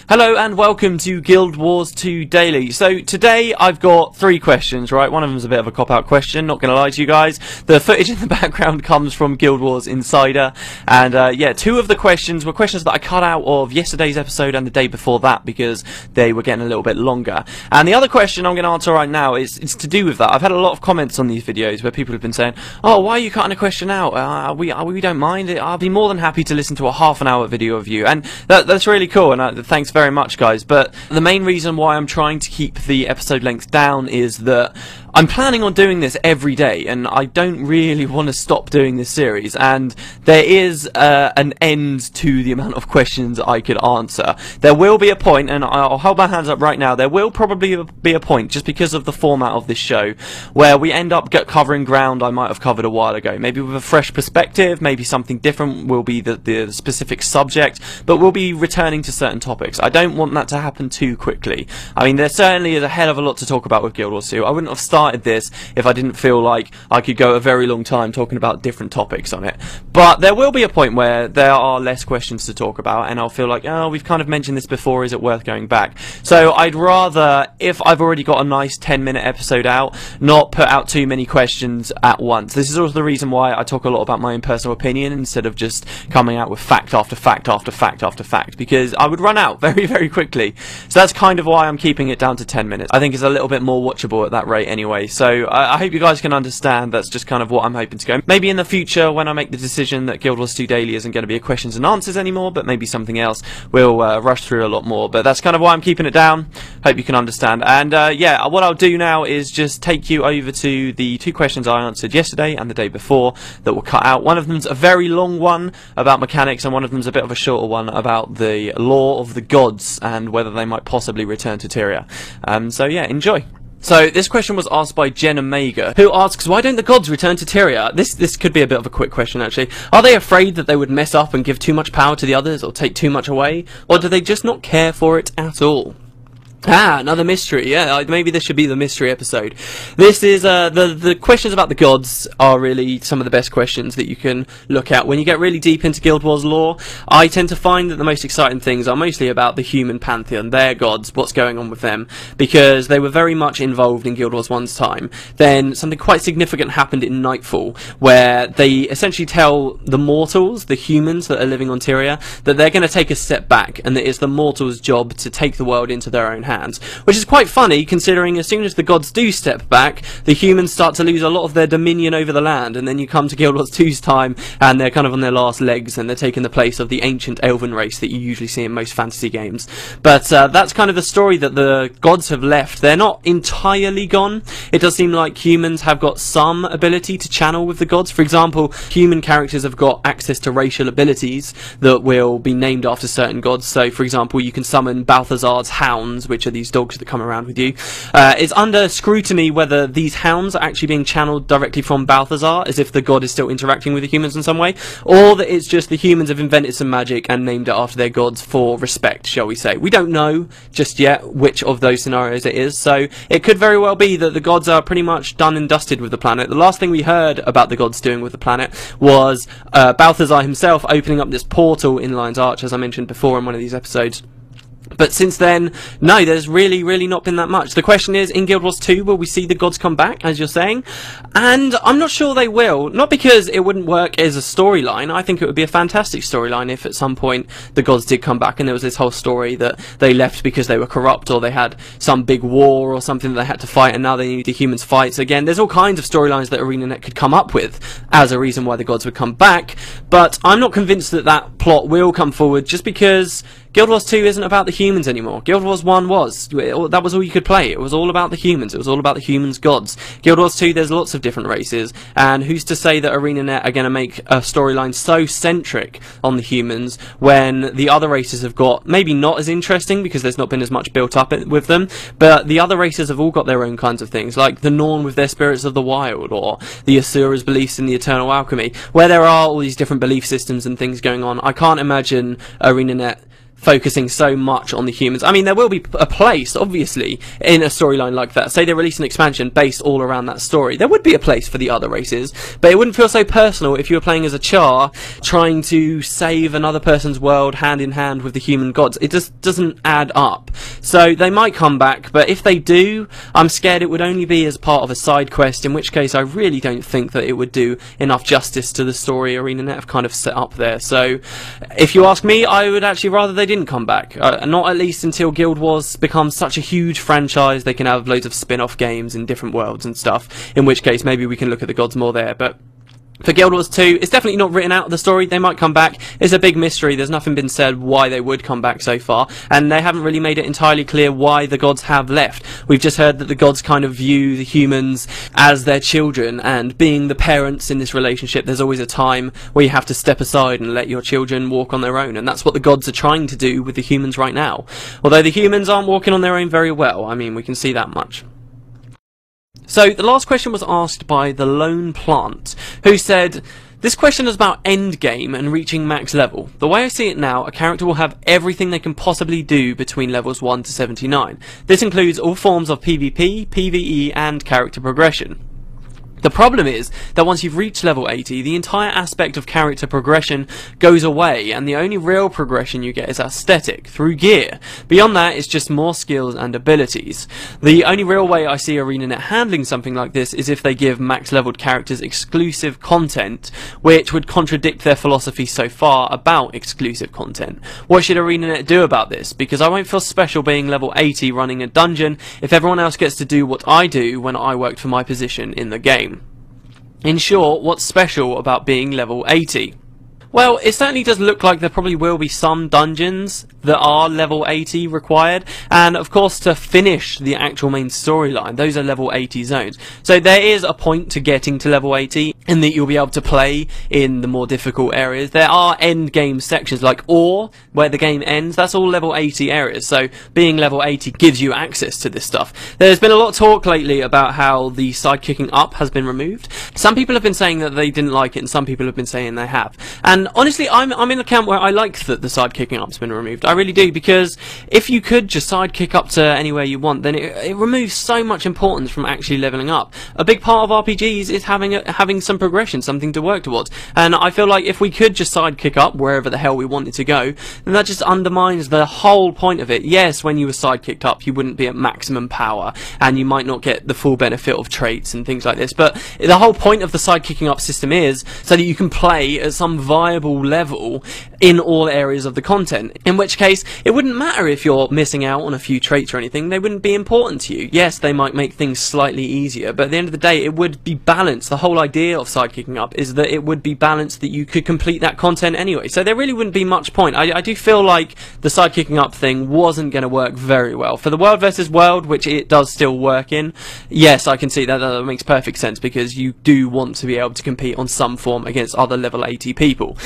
Hello and welcome to Guild Wars 2 Daily. So today I've got 3 questions, right? One of them's a bit of a cop-out question, not going to lie to you guys. The footage in the background comes from Guild Wars Insider. And yeah, 2 of the questions were questions that I cut out of yesterday's episode and the day before that because they were getting a little bit longer. And the other question I'm going to answer right now is to do with that. I've had a lot of comments on these videos where people have been saying, oh, why are you cutting a question out? We don't mind it. I'll be more than happy to listen to a half-an-hour video of you. And that's really cool, and thanks very much, guys. But the main reason why I'm trying to keep the episode length down is that I'm planning on doing this every day, and I don't really want to stop doing this series, and there is an end to the amount of questions I could answer. There will be a point, and I'll hold my hands up right now, there will probably be a point, just because of the format of this show, where we end up covering ground I might have covered a while ago. Maybe with a fresh perspective, maybe something different will be the specific subject, but we'll be returning to certain topics. I don't want that to happen too quickly. I mean, there certainly is a hell of a lot to talk about with Guild Wars 2. I wouldn't have started this if I didn't feel like I could go a very long time talking about different topics on it. But there will be a point where there are less questions to talk about, and I'll feel like, oh, we've kind of mentioned this before, is it worth going back? So I'd rather, if I've already got a nice 10-minute episode out, not put out too many questions at once. This is also the reason why I talk a lot about my own personal opinion instead of just coming out with fact after fact after fact after fact, because I would run out very, very quickly. So that's kind of why I'm keeping it down to 10 minutes. I think it's a little bit more watchable at that rate anyway. So I hope you guys can understand that's just kind of what I'm hoping to go. Maybe in the future, when I make the decision that Guild Wars 2 Daily isn't going to be a questions and answers anymore, but maybe something else, we'll rush through a lot more. But that's kind of why I'm keeping it down. Hope you can understand. And yeah, what I'll do now is just take you over to the 2 questions I answered yesterday and the day before that were cut out. One of them's a very long one about mechanics, and one of them's a bit of a shorter one about the law of the gods and whether they might possibly return to Tyria. So yeah, enjoy. So this question was asked by Jen Omega, who asks, why don't the gods return to Tyria? This could be a bit of a quick question, actually. Are they afraid that they would mess up and give too much power to the others, or take too much away? Or do they just not care for it at all? Ah, another mystery. Yeah, maybe this should be the mystery episode. This is, the questions about the gods are really some of the best questions that you can look at. When you get really deep into Guild Wars lore, I tend to find that the most exciting things are mostly about the human pantheon, their gods, what's going on with them, because they were very much involved in Guild Wars 1's time. Then something quite significant happened in Nightfall, where they essentially tell the mortals, the humans that are living on Tyria, that they're going to take a step back, and that it's the mortals' job to take the world into their own hands, which is quite funny considering as soon as the gods do step back, the humans start to lose a lot of their dominion over the land, and then you come to Guild Wars 2's time and they're kind of on their last legs and they're taking the place of the ancient elven race that you usually see in most fantasy games. But that's kind of the story that the gods have left. They're not entirely gone. It does seem like humans have got some ability to channel with the gods. For example, human characters have got access to racial abilities that will be named after certain gods. So for example, you can summon Balthazar's hounds, which are these dogs that come around with you. It's under scrutiny whether these hounds are actually being channeled directly from Balthazar, as if the god is still interacting with the humans in some way, or that it's just the humans have invented some magic and named it after their gods for respect, shall we say. We don't know just yet which of those scenarios it is, so it could very well be that the gods are pretty much done and dusted with the planet. The last thing we heard about the gods doing with the planet was Balthazar himself opening up this portal in Lion's Arch, as I mentioned before in one of these episodes. But since then, no, there's really not been that much. The question is, in Guild Wars 2, will we see the gods come back, as you're saying? And I'm not sure they will. Not because it wouldn't work as a storyline. I think it would be a fantastic storyline if at some point the gods did come back and there was this whole story that they left because they were corrupt, or they had some big war or something that they had to fight and now they need the humans fight. So again, there's all kinds of storylines that ArenaNet could come up with as a reason why the gods would come back. But I'm not convinced that that plot will come forward, just because Guild Wars 2 isn't about the humans anymore. Guild Wars 1 was. That was all you could play. It was all about the humans. It was all about the humans' gods. Guild Wars 2, there's lots of different races, and who's to say that ArenaNet are going to make a storyline so centric on the humans when the other races have got, maybe not as interesting because there's not been as much built up with them, but the other races have all got their own kinds of things, like the Norn with their spirits of the wild, or the Asura's beliefs in the eternal alchemy, where there are all these different belief systems and things going on. I can't imagine ArenaNet focusing so much on the humans. I mean, there will be a place, obviously, in a storyline like that. Say they release an expansion based all around that story. There would be a place for the other races, but it wouldn't feel so personal if you were playing as a Char trying to save another person's world hand in hand with the human gods. It just doesn't add up. So they might come back, but if they do, I'm scared it would only be as part of a side quest, in which case I really don't think that it would do enough justice to the story ArenaNet have kind of set up there. So if you ask me, I would actually rather they didn't come back. Not at least until Guild Wars becomes such a huge franchise they can have loads of spin-off games in different worlds and stuff, in which case maybe we can look at the gods more there. But for Guild Wars 2, it's definitely not written out of the story. They might come back. It's a big mystery. There's nothing been said why they would come back so far, and they haven't really made it entirely clear why the gods have left. We've just heard that the gods kind of view the humans as their children, and being the parents in this relationship, there's always a time where you have to step aside and let your children walk on their own, and that's what the gods are trying to do with the humans right now. Although the humans aren't walking on their own very well. I mean, we can see that much. So the last question was asked by the Lone Plant, who said, this question is about endgame and reaching max level. The way I see it now, a character will have everything they can possibly do between levels 1 to 79. This includes all forms of PvP, PvE and character progression. The problem is that once you've reached level 80, the entire aspect of character progression goes away, and the only real progression you get is aesthetic, through gear. Beyond that, it's just more skills and abilities. The only real way I see ArenaNet handling something like this is if they give max-leveled characters exclusive content, which would contradict their philosophy so far about exclusive content. What should ArenaNet do about this? Because I won't feel special being level 80 running a dungeon if everyone else gets to do what I do when I worked for my position in the game. In short, what's special about being level 80? Well, it certainly does look like there probably will be some dungeons that are level 80 required, and of course to finish the actual main storyline, those are level 80 zones. So there is a point to getting to level 80 in that you'll be able to play in the more difficult areas. There are end game sections like Ore, where the game ends, that's all level 80 areas, so being level 80 gives you access to this stuff. There's been a lot of talk lately about how the side kicking up has been removed. Some people have been saying that they didn't like it, and some people have been saying they have. And honestly, I'm in a camp where I like that the side kicking up's been removed. I really do, because if you could just side kick up to anywhere you want, then it removes so much importance from actually leveling up. A big part of RPGs is having some progression, something to work towards. And I feel like if we could just side kick up wherever the hell we wanted to go, then that just undermines the whole point of it. Yes, when you were side kicked up, you wouldn't be at maximum power, and you might not get the full benefit of traits and things like this. But the whole point of the side kicking up system is so that you can play at some viable level in all areas of the content, in which case it wouldn't matter if you're missing out on a few traits or anything. They wouldn't be important to you. Yes, they might make things slightly easier, but at the end of the day it would be balanced. The whole idea of side kicking up is that it would be balanced, that you could complete that content anyway, so there really wouldn't be much point. I do feel like the side kicking up thing wasn't going to work very well for the world versus world, which it does still work in. Yes, I can see that. That makes perfect sense, because you do want to be able to compete on some form against other level 80 people.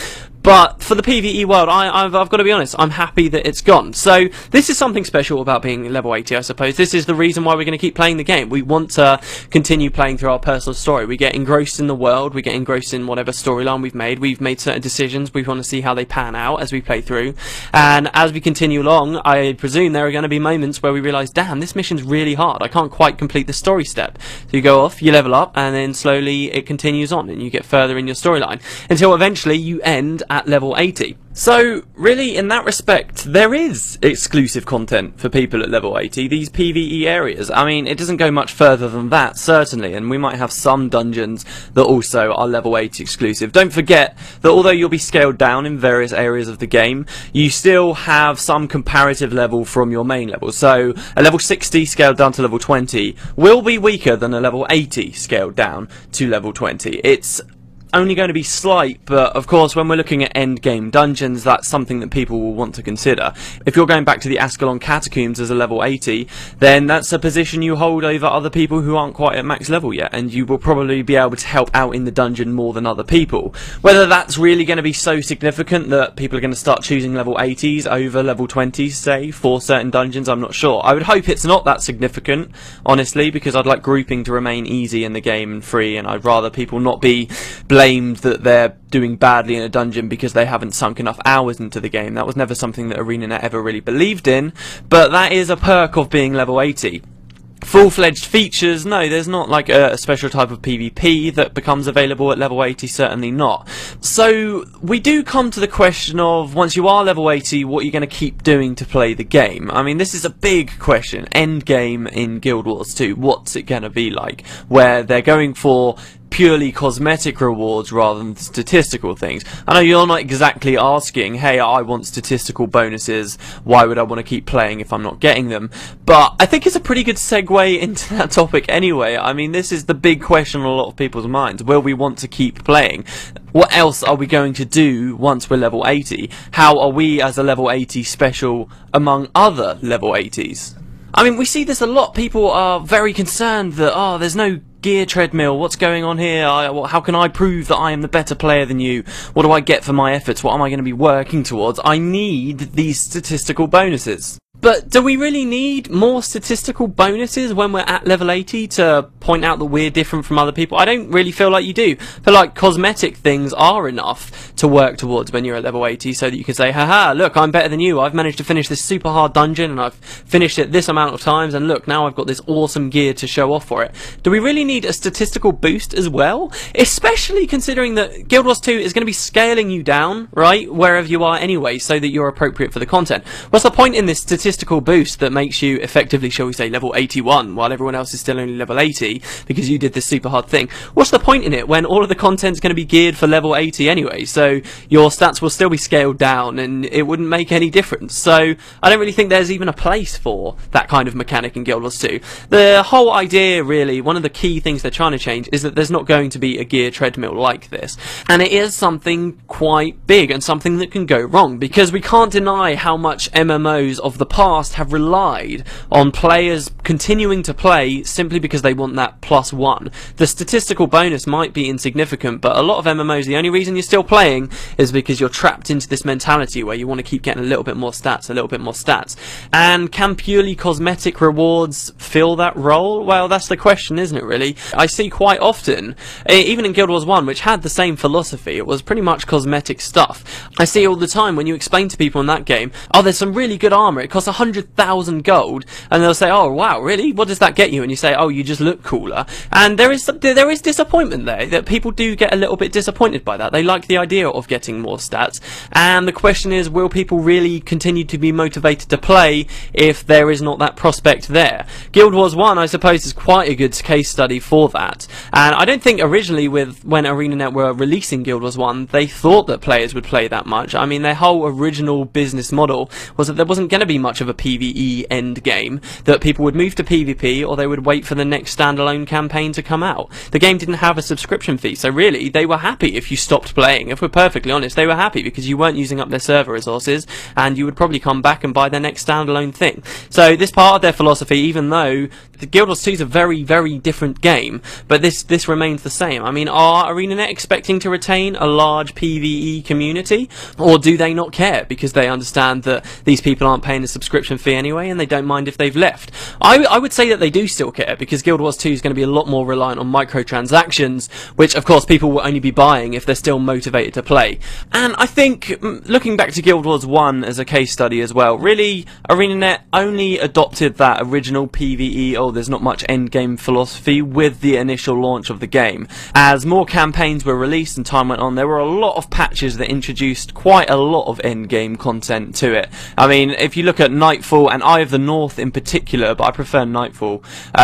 But for the PvE world, I've got to be honest, I'm happy that it's gone. So this is something special about being level 80, I suppose. This is the reason why we're going to keep playing the game. We want to continue playing through our personal story. We get engrossed in the world, we get engrossed in whatever storyline we've made. We've made certain decisions, we want to see how they pan out as we play through. And as we continue along, I presume there are going to be moments where we realise, damn, this mission's really hard, I can't quite complete the story step. So you go off, you level up, and then slowly it continues on, and you get further in your storyline, until eventually you end at level 80. So really, in that respect, there is exclusive content for people at level 80, these PvE areas. I mean, it doesn't go much further than that, certainly, and we might have some dungeons that also are level 80 exclusive. Don't forget that although you'll be scaled down in various areas of the game, you still have some comparative level from your main level. So a level 60 scaled down to level 20 will be weaker than a level 80 scaled down to level 20. It's only going to be slight, but of course when we're looking at end game dungeons, that's something that people will want to consider. If you're going back to the Ascalon Catacombs as a level 80, then that's a position you hold over other people who aren't quite at max level yet, and you will probably be able to help out in the dungeon more than other people. Whether that's really going to be so significant that people are going to start choosing level 80s over level 20s, say, for certain dungeons, I'm not sure. I would hope it's not that significant, honestly, because I'd like grouping to remain easy in the game and free, and I'd rather people not be blamed that they're doing badly in a dungeon because they haven't sunk enough hours into the game. That was never something that ArenaNet ever really believed in, but that is a perk of being level 80. Full-fledged features, no, there's not like a special type of PvP that becomes available at level 80, certainly not. So we do come to the question of, once you are level 80, what are you going to keep doing to play the game? I mean, this is a big question. End game in Guild Wars 2, what's it going to be like? Where they're going for purely cosmetic rewards rather than statistical things. I know you're not exactly asking, hey, I want statistical bonuses, why would I want to keep playing if I'm not getting them? But I think it's a pretty good segue into that topic anyway. I mean, this is the big question on a lot of people's minds. Will we want to keep playing? What else are we going to do once we're level 80? How are we as a level 80 special among other level 80s? I mean, we see this a lot. People are very concerned that, oh, there's no gear treadmill, what's going on here? How can I prove that I am the better player than you? What do I get for my efforts? What am I going to be working towards? I need these statistical bonuses. But do we really need more statistical bonuses when we're at level 80 to point out that we're different from other people? I don't really feel like you do. I feel like cosmetic things are enough to work towards when you're at level 80, so that you can say, haha, look, I'm better than you. I've managed to finish this super hard dungeon and I've finished it this amount of times, and look, now I've got this awesome gear to show off for it. Do we really need a statistical boost as well? Especially considering that Guild Wars 2 is going to be scaling you down, right, wherever you are anyway, so that you're appropriate for the content. What's the point in this statistical boost that makes you effectively, shall we say, level 81 while everyone else is still only level 80 because you did this super hard thing? What's the point in it when all of the content's going to be geared for level 80 anyway, so your stats will still be scaled down and it wouldn't make any difference? So I don't really think there's even a place for that kind of mechanic in Guild Wars 2. The whole idea, really, one of the key things they're trying to change is that there's not going to be a gear treadmill like this, and it is something quite big and something that can go wrong, because we can't deny how much MMOs of the past have relied on players continuing to play simply because they want that +1. The statistical bonus might be insignificant, but a lot of MMOs, the only reason you're still playing is because you're trapped into this mentality where you want to keep getting a little bit more stats, a little bit more stats. And can purely cosmetic rewards fill that role? Well, that's the question, isn't it, really? I see quite often, even in Guild Wars 1, which had the same philosophy, it was pretty much cosmetic stuff. I see all the time when you explain to people in that game, oh, there's some really good armor, it costs 100,000 gold, and they'll say, oh wow, really? What does that get you? And you say, oh, you just look cooler. And there is disappointment there, that people do get a little bit disappointed by that. They like the idea of getting more stats, and the question is, will people really continue to be motivated to play if there is not that prospect there? Guild Wars 1, I suppose, is quite a good case study for that, and I don't think originally when ArenaNet were releasing Guild Wars 1, they thought that players would play that much. I mean, their whole original business model was that there wasn't going to be much of a PvE end game, that people would move to PvP or they would wait for the next standalone campaign to come out. The game didn't have a subscription fee, so really they were happy if you stopped playing. If we're perfectly honest, they were happy because you weren't using up their server resources and you would probably come back and buy their next standalone thing. So this part of their philosophy, even though the Guild Wars 2 is a very, very different game, but this remains the same. I mean, are ArenaNet expecting to retain a large PvE community, or do they not care because they understand that these people aren't paying a subscription fee anyway and they don't mind if they've left? I would say that they do still care, because Guild Wars 2 is going to be a lot more reliant on microtransactions, which of course people will only be buying if they're still motivated to play. And I think, looking back to Guild Wars 1 as a case study as well, really ArenaNet only adopted that original PvE, oh there's not much endgame philosophy, with the initial launch of the game. As more campaigns were released and time went on, there were a lot of patches that introduced quite a lot of endgame content to it. I mean, if you look at Nightfall and Eye of the North in particular, but I prefer Nightfall,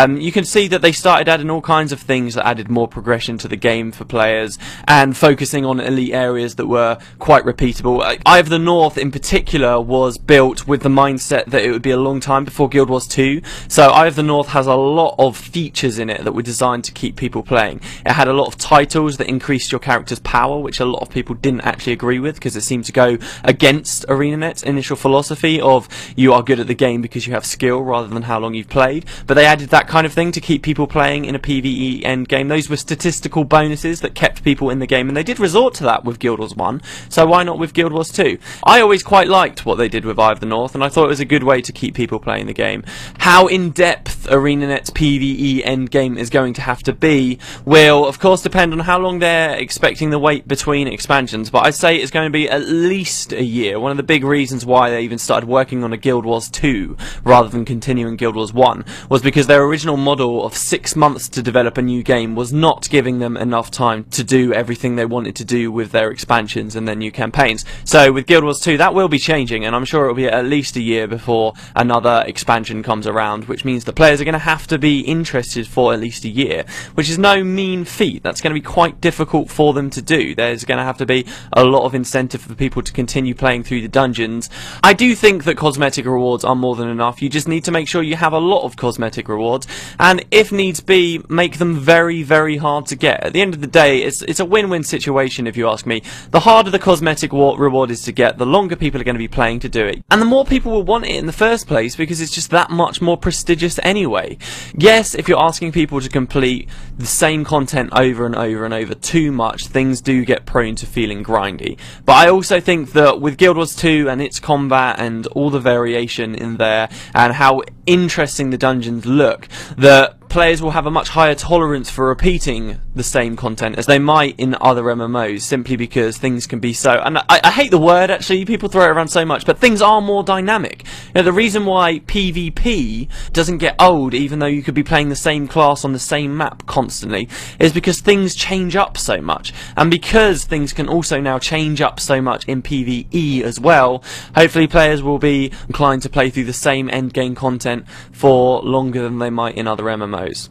you can see that they started adding all kinds of things that added more progression to the game for players and focusing on elite areas that were quite repeatable. Eye of the North in particular was built with the mindset that it would be a long time before Guild Wars 2, so Eye of the North has a lot of features in it that were designed to keep people playing. It had a lot of titles that increased your character's power, which a lot of people didn't actually agree with because it seemed to go against ArenaNet's initial philosophy of you are good at the game because you have skill rather than how long you've played. But they added that kind of thing to keep people playing in a PvE end game. Those were statistical bonuses that kept people in the game, and they did resort to that with Guild Wars 1, so why not with Guild Wars 2? I always quite liked what they did with Eye of the North, and I thought it was a good way to keep people playing the game. How in depth ArenaNet's PvE endgame is going to have to be will, of course, depend on how long they're expecting the wait between expansions, but I'd say it's going to be at least a year. One of the big reasons why they even started working on a Guild Wars 2 rather than continuing Guild Wars 1 was because their original model of 6 months to develop a new game was not giving them enough time to do everything they wanted to do with their expansions and their new campaigns. So with Guild Wars 2 that will be changing, and I'm sure it will be at least a year before another expansion comes around, which means the players are going to have to be interested for at least a year, which is no mean feat. That's going to be quite difficult for them to do. There's going to have to be a lot of incentive for people to continue playing through the dungeons. I do think that cosmetic rewards are more than enough. You just need to make sure you have a lot of cosmetic rewards, and if needs be, make them very, very hard to get. At the end of the day, it's a win-win situation if you ask me. The harder the cosmetic reward is to get, the longer people are going to be playing to do it, and the more people will want it in the first place because it's just that much more prestigious anyway. Yes, if you're asking people to complete the same content over and over and over too much, things do get prone to feeling grindy. But I also think that with Guild Wars 2 and its combat and all the variation in there and how interesting the dungeons look, that players will have a much higher tolerance for repeating the same content as they might in other MMOs, simply because things can be so, and I hate the word actually, people throw it around so much, but things are more dynamic. You know, the reason why PvP doesn't get old even though you could be playing the same class on the same map constantly is because things change up so much, and because things can also now change up so much in PvE as well, hopefully players will be inclined to play through the same endgame content for longer than they might in other MMOs.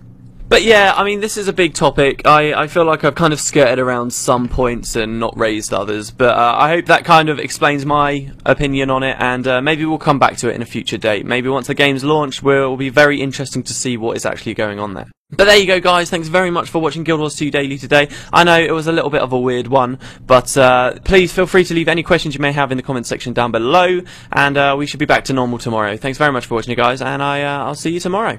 But yeah, I mean, this is a big topic. I feel like I've kind of skirted around some points and not raised others, but I hope that kind of explains my opinion on it, and maybe we'll come back to it in a future date. Maybe once the game's launched, will be very interesting to see what is actually going on there. But there you go, guys. Thanks very much for watching Guild Wars 2 Daily today. I know it was a little bit of a weird one, but please feel free to leave any questions you may have in the comments section down below, and we should be back to normal tomorrow. Thanks very much for watching, you guys, and I'll see you tomorrow.